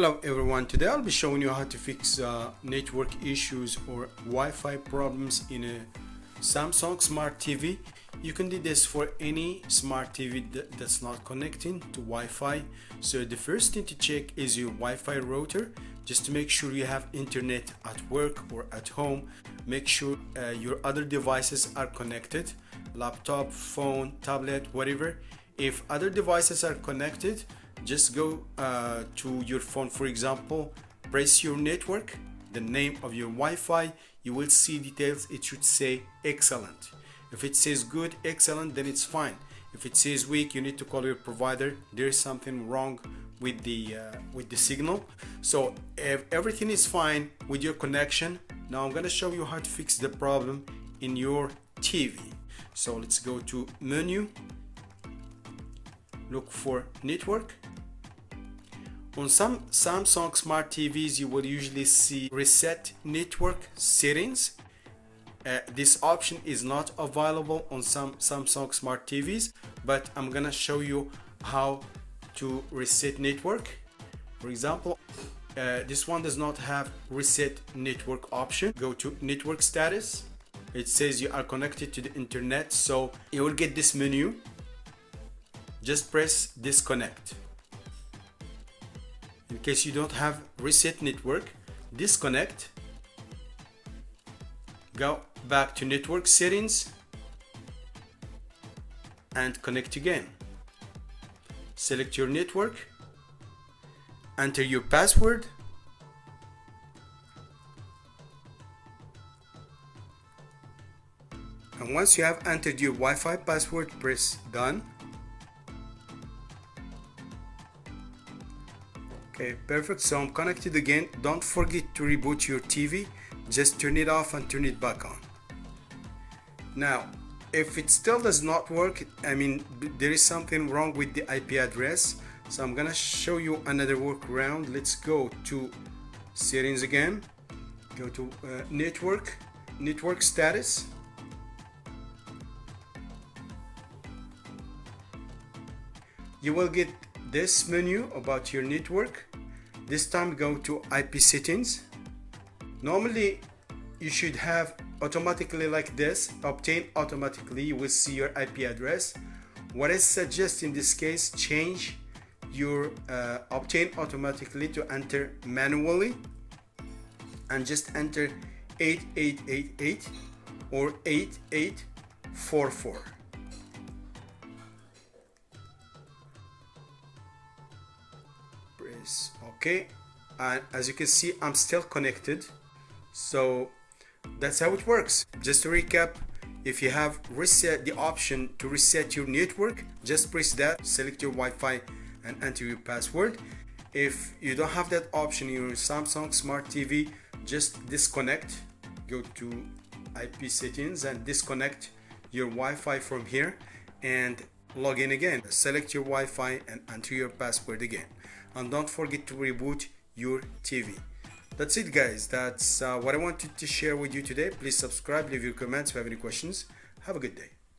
Hello everyone, today I'll be showing you how to fix network issues or Wi-Fi problems in a Samsung Smart TV. You can do this for any smart TV that's not connecting to Wi-Fi. So the first thing to check is your Wi-Fi router, just to make sure you have internet at work or at home. Make sure your other devices are connected, laptop, phone, tablet, whatever. If other devices are connected, just go to your phone, for example, press your network, the name of your Wi-Fi, you will see details. It should say excellent. If it says good, excellent, then it's fine. If it says weak, you need to call your provider. There's something wrong with the signal. So if everything is fine with your connection, now I'm gonna show you how to fix the problem in your TV. So let's go to menu, look for network. On some Samsung Smart TVs, you will usually see reset network settings. This option is not available on some Samsung Smart TVs, but I'm gonna show you how to reset network. For example, this one does not have reset network option. Go to network status. It says you are connected to the internet, so you will get this menu. Just press disconnect. In case you don't have reset network, disconnect. Go back to network settings and connect again. Select your network, enter your password, and once you have entered your Wi-Fi password, press done. Okay, perfect. So I'm connected again. Don't forget to reboot your TV. Just turn it off and turn it back on. Now, if it still does not work, I mean, there is something wrong with the IP address. So I'm gonna show you another workaround. Let's go to settings again. Go to network status. You will get this menu about your network. This time go to IP settings. Normally you should have automatically like this, obtain automatically. You will see your IP address. What I suggest in this case, change your obtain automatically to enter manually, and just enter 8888 or 8844. Okay, and as you can see, I'm still connected. So that's how it works. Just to recap, if you have reset, the option to reset your network, just press that, select your Wi-Fi and enter your password. If you don't have that option in your Samsung Smart TV, just disconnect. Go to IP settings and disconnect your Wi-Fi from here and log in again. Select your Wi-Fi and enter your password again. And don't forget to reboot your TV. That's it, guys. That's what I wanted to share with you today. Please subscribe, leave your comments if you have any questions. Have a good day.